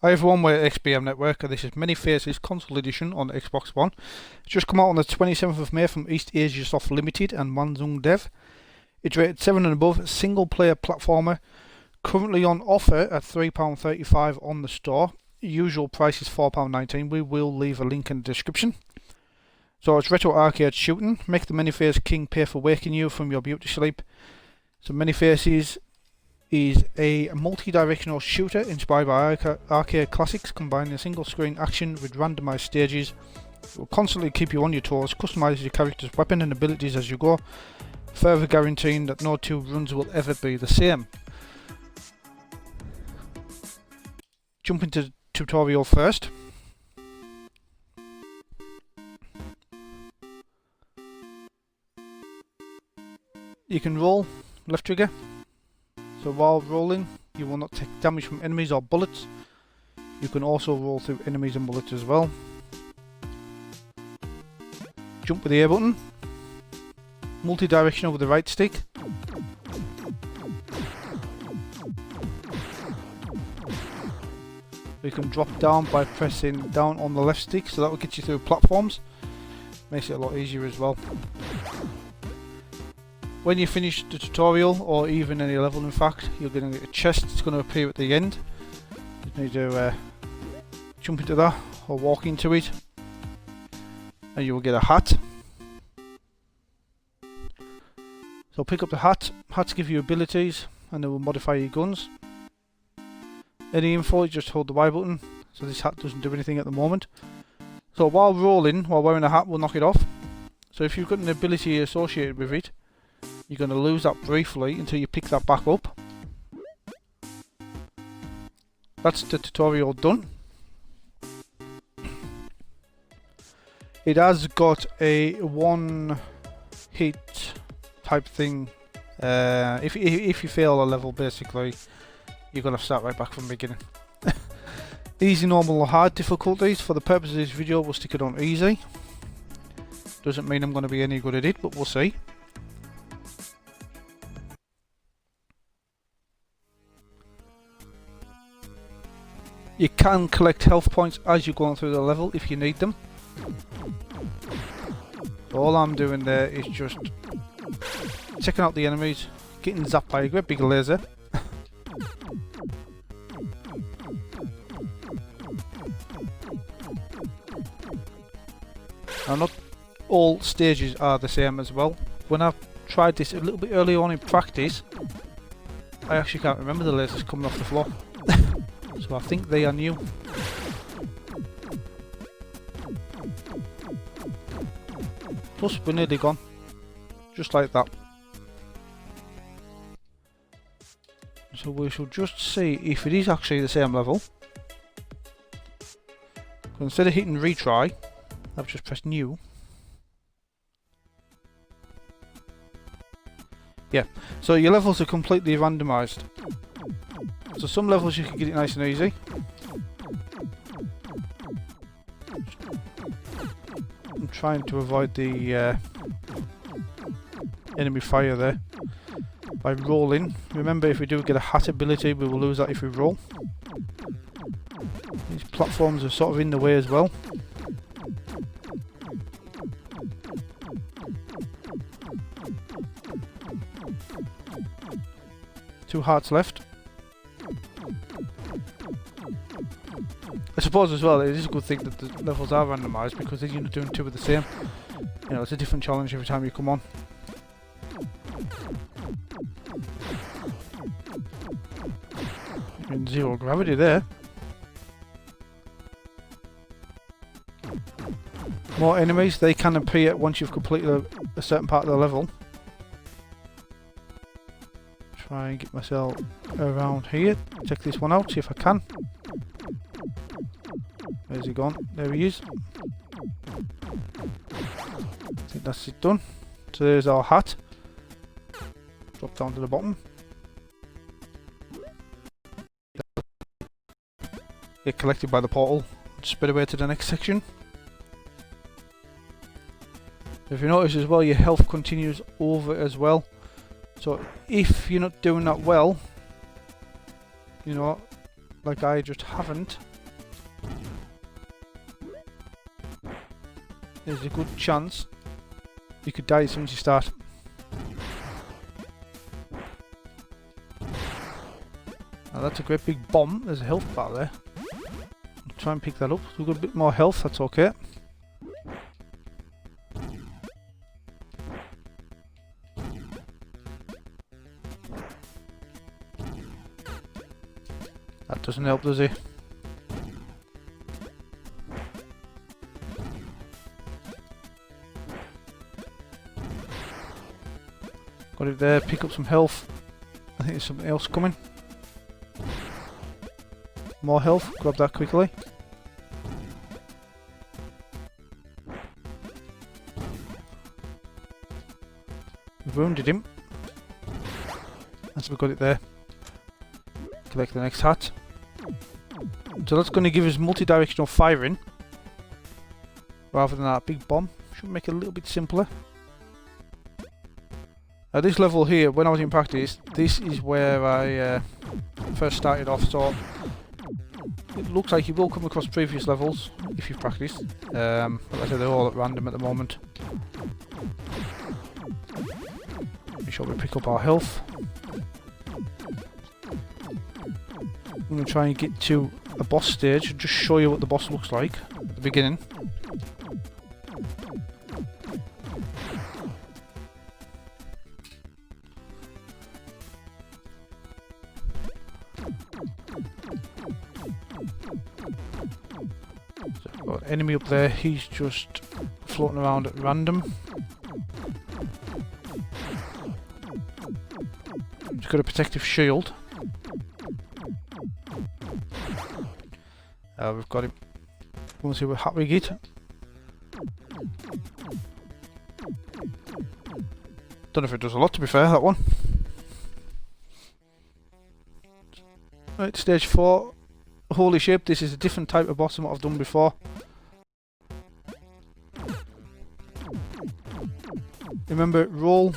Hi everyone, we're at XBM Network and this is Many Faces Console Edition on Xbox One. It's just come out on the 27th of May from Eastasiasoft Limited and Wanzungdev. It's rated 7 and above, single player platformer, currently on offer at £3.35 on the store. Usual price is £4.19. We will leave a link in the description. So it's retro arcade shooting. Make the Many Face King pay for waking you from your beauty sleep. So Many Faces is a multi-directional shooter inspired by arcade classics, combining a single screen action with randomized stages. It will constantly keep you on your toes, customize your character's weapon and abilities as you go, further guaranteeing that no two runs will ever be the same. Jump into the tutorial first. You can roll left trigger. So while rolling, you will not take damage from enemies or bullets. You can also roll through enemies and bullets as well. Jump with the A button. Multi-directional with the right stick. You can drop down by pressing down on the left stick, so that will get you through platforms. Makes it a lot easier as well. When you finish the tutorial, or even any level in fact, you're going to get a chest. It's going to appear at the end. You need to jump into that or walk into it, and you will get a hat. So pick up the hat. Hats give you abilities and they will modify your guns. Any info, you just hold the Y button. So this hat doesn't do anything at the moment. So while rolling, while wearing a hat, we'll knock it off. So if you've got an ability associated with it, you're going to lose that briefly until you pick that back up. That's the tutorial done. It has got a one hit type thing. If you fail a level, basically you're going to start right back from the beginning. Easy, normal or hard difficulties. For the purpose of this video, we'll stick it on easy. Doesn't mean I'm going to be any good at it, but we'll see. You can collect health points as you're going through the level if you need them. All I'm doing there is just checking out the enemies, getting zapped by a great big laser. Now, not all stages are the same as well. When I tried this a little bit earlier on in practice, I actually can't remember the lasers coming off the floor. So I think they are new. Plus we're nearly gone. Just like that. So we shall just see if it is actually the same level. So instead of hitting retry, I've just pressed new. Yeah, so your levels are completely randomized. So some levels you can get it nice and easy. I'm trying to avoid the enemy fire there by rolling. Remember, if we do get a hat ability, we will lose that if we roll. These platforms are sort of in the way as well. Two hearts left. I suppose as well, it is a good thing that the levels are randomised, because then you're not doing two of the same. You know, it's a different challenge every time you come on. In zero gravity there. More enemies, they can appear once you've completed a certain part of the level. Try and get myself around here. Check this one out, see if I can. Where's he gone? There he is. I think that's it done. So there's our hat. Drop down to the bottom. Get collected by the portal. Spread away to the next section. If you notice as well, your health continues over as well. So if you're not doing that well, you know, like I just haven't, there's a good chance you could die as soon as you start. Now that's a great big bomb. There's a health bar there. I'll try and pick that up. We've got a bit more health, that's okay. That doesn't help, does it? Got it there, pick up some health. I think there's something else coming. More health, grab that quickly. We've wounded him. That's we got it there. Collect the next hat. So that's going to give us multi-directional firing rather than that big bomb. Should make it a little bit simpler. At this level here, when I was in practice, this is where I first started off, so it looks like you will come across previous levels if you've practiced. But like I said, they're all at random at the moment. Make sure we pick up our health. I'm going to try and get to a boss stage and just show you what the boss looks like at the beginning. So I've got an enemy up there, he's just floating around at random. He's got a protective shield. We've got him. We'll see what hat we get. Don't know if it does a lot, to be fair, that one. Right, stage 4. Holy shape, this is a different type of boss than what I've done before. Remember, roll,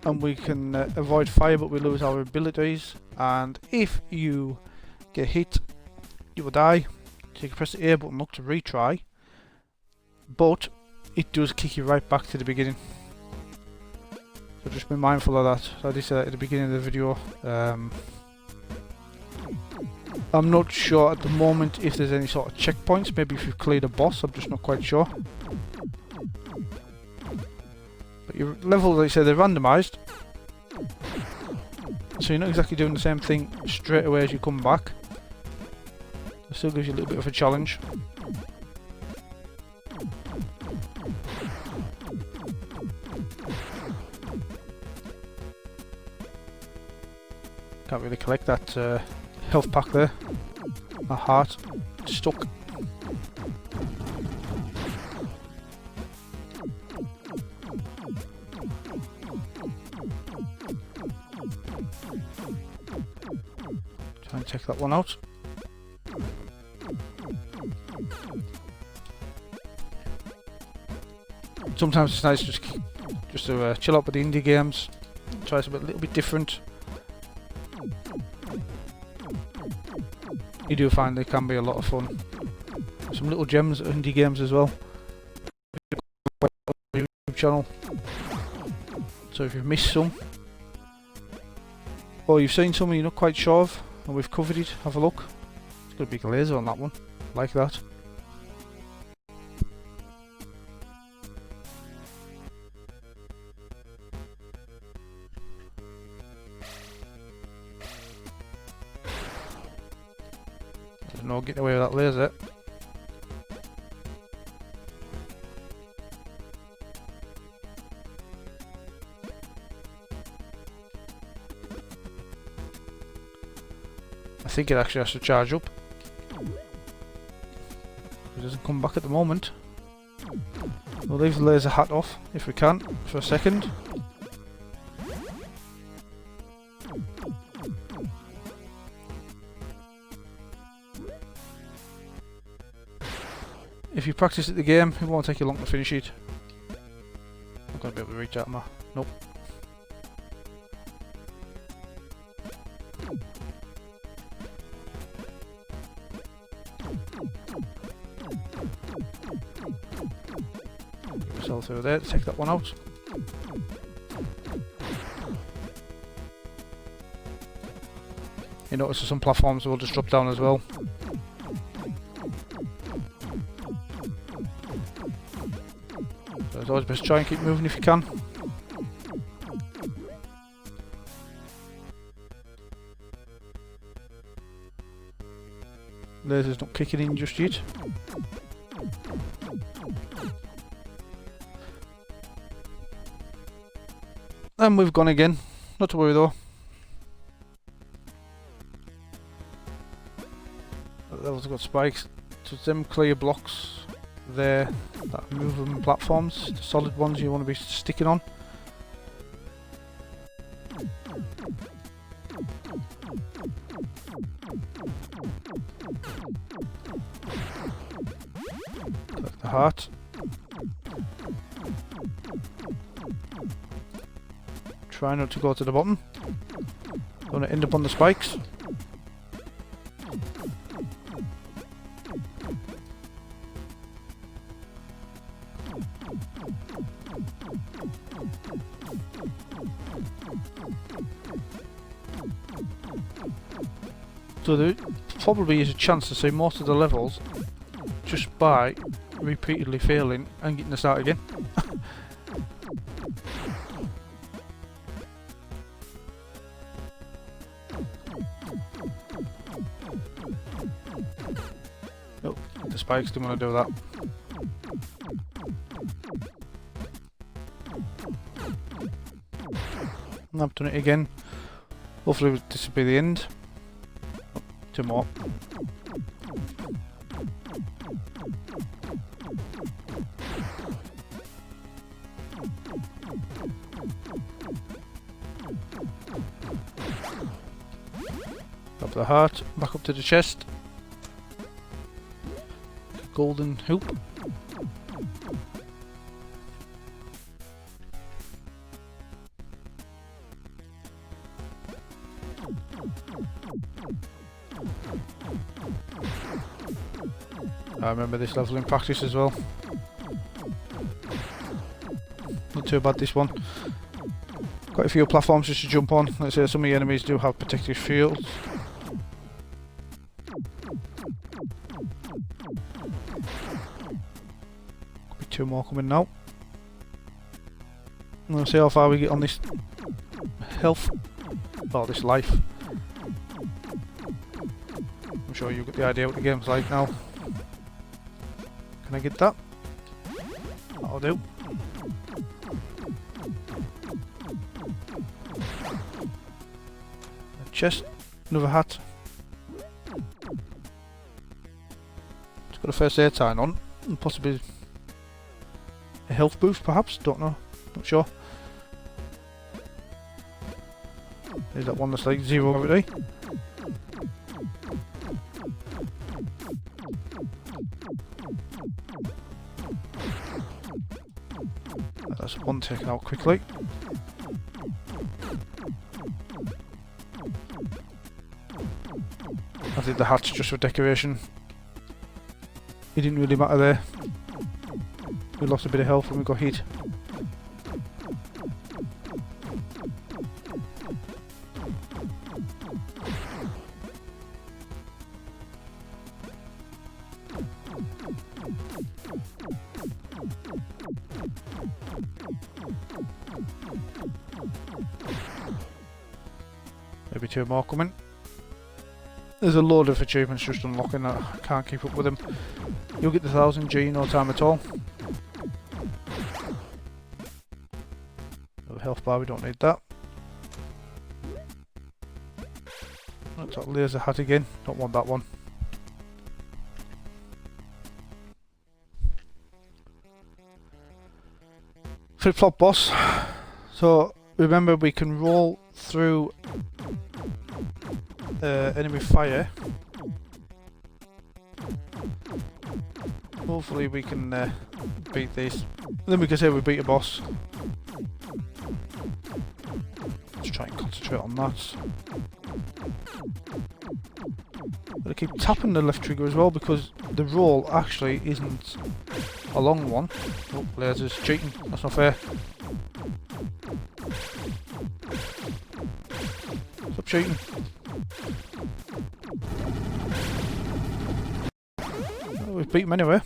and we can avoid fire, but we lose our abilities. And if you get hit, you will die. So you can press the A button, look to retry, but it does kick you right back to the beginning. So just be mindful of that. So I did say that at the beginning of the video. I'm not sure at the moment if there's any sort of checkpoints. Maybe if you've cleared a boss, I'm just not quite sure. But your levels, like I said, they're randomized, so you're not exactly doing the same thing straight away as you come back. It still gives you a little bit of a challenge. Can't really collect that health pack there. My heart stuck. Try and check that one out. Sometimes it's nice just to chill out with the indie games, try something a little bit different. You do find they can be a lot of fun. Some little gems at indie games as well. YouTube channel. So if you've missed some, or you've seen some and you're not quite sure of, and we've covered it, have a look. It's got a big laser on that one, like that. No getting away with that laser. I think it actually has to charge up. It doesn't come back at the moment. We'll leave the laser hat off if we can for a second. If you practice at the game, it won't take you long to finish it. I'm going to be able to reach that, nope. Get yourself through there to take that one out. You notice some platforms will just drop down as well. So it's always best to try and keep moving if you can. Laser's not kicking in just yet. And we've gone again. Not to worry though. They've also got spikes. So it's them clear blocks there that move them platforms. The solid ones you want to be sticking on. Collect the heart. Try not to go to the bottom. Don't want to end up on the spikes. So there probably is a chance to see most of the levels just by repeatedly failing and getting to start again. Oh, the spikes didn't want to do that. And I've done it again. Hopefully this will be the end. Oh, two more. Up the heart, back up to the chest. Golden hoop. I remember this level in practice as well. Not too bad this one. Quite a few platforms just to jump on. Let's say some of the enemies do have protective shields. Could be two more coming now. Let's see how far we get on this health, or this life. I'm sure you get the idea what the game's like now. Can I get that? That'll do. A chest, another hat. It's got a first aid sign on, and possibly a health boost perhaps, don't know, not sure. There's that one that's like zero gravity. That's one taken out quickly. I think the hat's just for decoration. It didn't really matter there. We lost a bit of health when we got hit. Maybe two more coming. There's a load of achievements just unlocking that I can't keep up with them. You'll get the 1000 G in no time at all. No health bar, we don't need that. That's that laser hat again, don't want that one. Flip-flop boss. So remember we can roll through enemy fire. Hopefully we can beat this. Then we can say we beat a boss. Let's try and concentrate on that. Gotta keep tapping the left trigger as well because the roll actually isn't a long one. Oh, lasers cheating. That's not fair. Stop cheating. Oh, we've beat him anyway.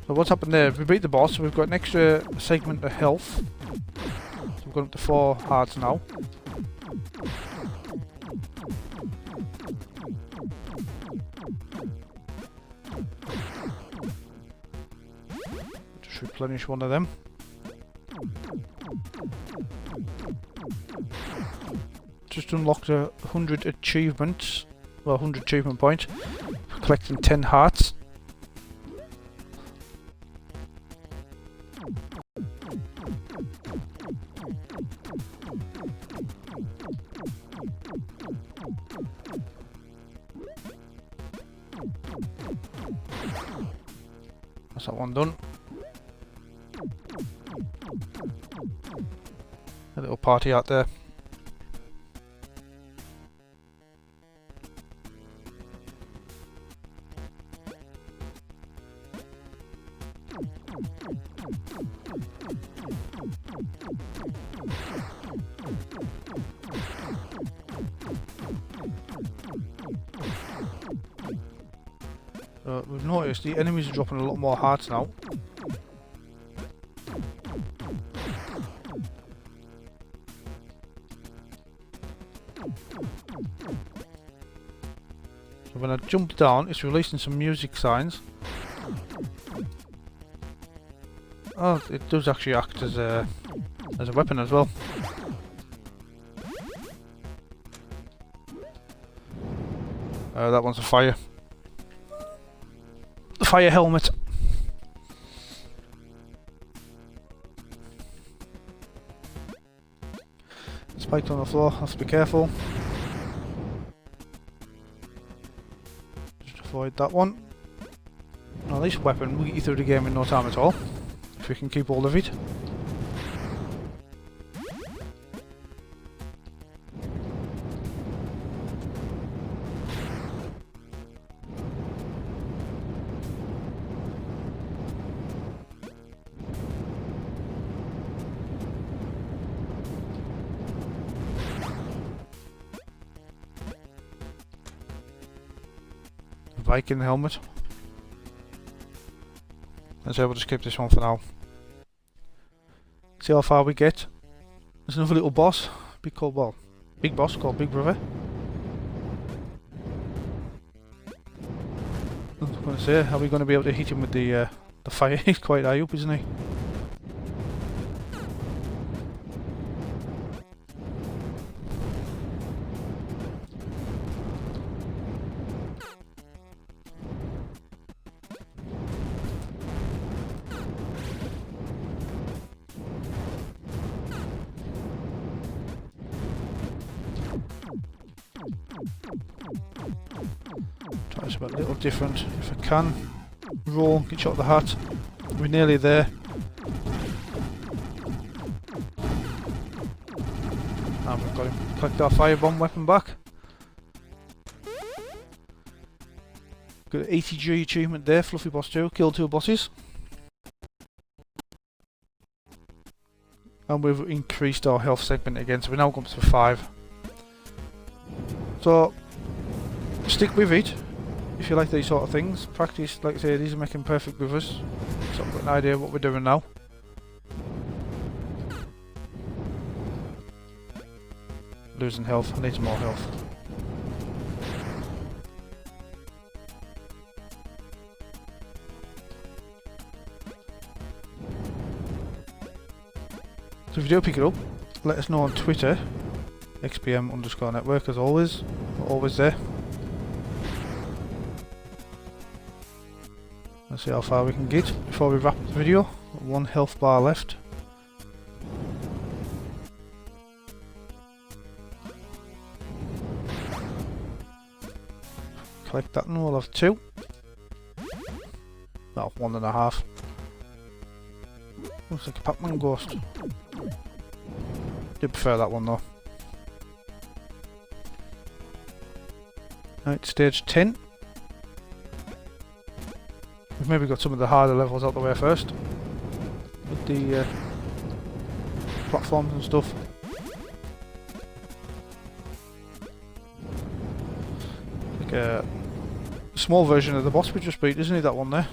So what's happened there? We beat the boss, so we've got an extra segment of health. So we've got up to 4 hearts now. Just replenish one of them. Just unlocked 100 achievements. Well, 100 achievement points. For collecting 10 hearts. That's that one done. A little party out there. We've noticed the enemies are dropping a lot more hearts now. So when I jump down, it's releasing some music signs. Oh, it does actually act as a weapon as well. That one's a fire. The fire helmet. Spiked on the floor, have to be careful. Just avoid that one. Now this weapon will get you through the game in no time at all, if we can keep hold of it. Viking helmet. Let's able to skip this one for now. See how far we get. There's another little boss. Big boss called Big Brother. I was going to say, are we going to be able to hit him with the fire? He's quite high up, isn't he? Try something a little different if I can. Roll, get shot at the hat. We're nearly there. And we've got him. Collect our firebomb weapon back. Got an 80G achievement there, Fluffy Boss 2, killed 2 bosses. And we've increased our health segment again, so we're now going up to 5. So, stick with it if you like these sort of things. Practice, like I say, these are making perfect with us. So I've got an idea of what we're doing now. Losing health, I need some more health. So if you do pick it up, let us know on Twitter, XPM_network as always. We're always there. Let's see how far we can get before we wrap the video. 1 health bar left. Collect that and we'll have 2. Well, 1.5. Looks like a Pac-Man ghost. Did prefer that one though. Right, stage 10. We've maybe got some of the harder levels out the way first. With the platforms and stuff. Like a small version of the boss we just beat, isn't it, that one there?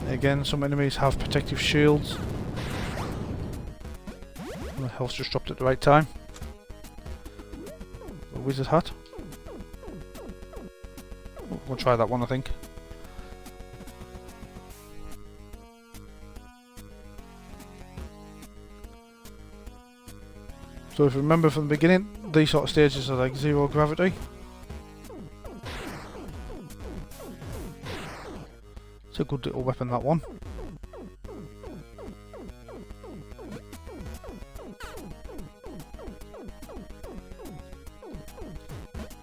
Again, some enemies have protective shields. And the health just dropped at the right time. A wizard hat. We'll try that one, I think. So if you remember from the beginning, these sort of stages are like zero gravity. It's a good little weapon, that one.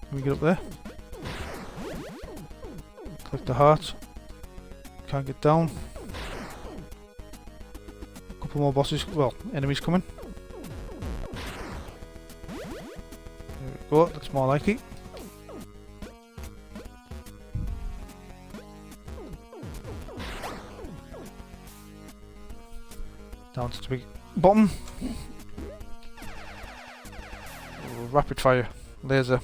Can we get up there? Click the heart. Can't get down. A couple more bosses, well, enemies coming. There we go, that's more like it. Down to the big bottom. Rapid fire laser.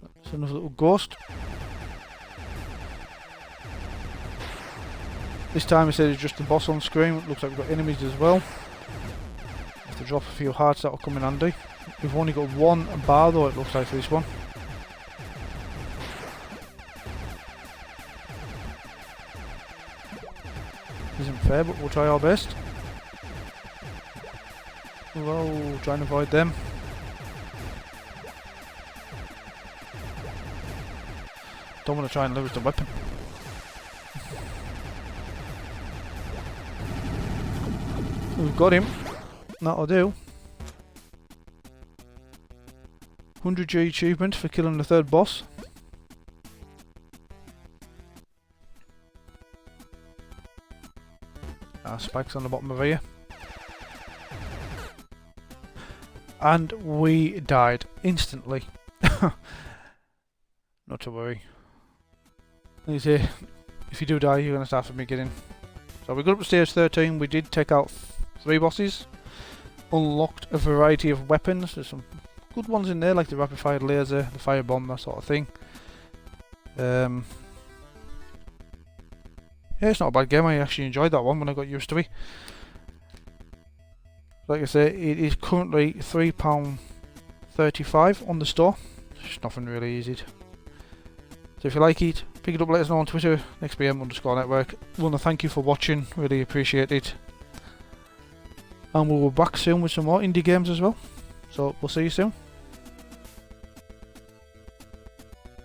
That's another little ghost. This time instead of just the boss on screen, it looks like we've got enemies as well. Have to drop a few hearts, that'll come in handy. We've only got one bar though, it looks like, for this one. Isn't fair, but we'll try our best. Whoa, try and avoid them. Don't want to try and lose the weapon. We've got him. That'll do. 100G achievement for killing the third boss. Spikes on the bottom of here. And we died instantly. Not to worry. Like I say, if you do die, you're going to start from the beginning. So we got up to stage 13. We did take out 3 bosses. Unlocked a variety of weapons. There's some good ones in there, like the rapid fire laser, the fire bomb, that sort of thing. Yeah, it's not a bad game. I actually enjoyed that one when I got used to it. Like I say, it is currently £3.35 on the store. It's nothing really easy. So if you like it, pick it up, let us know on Twitter, nextbm_network. I want to thank you for watching, really appreciate it. And we'll be back soon with some more indie games as well. So we'll see you soon.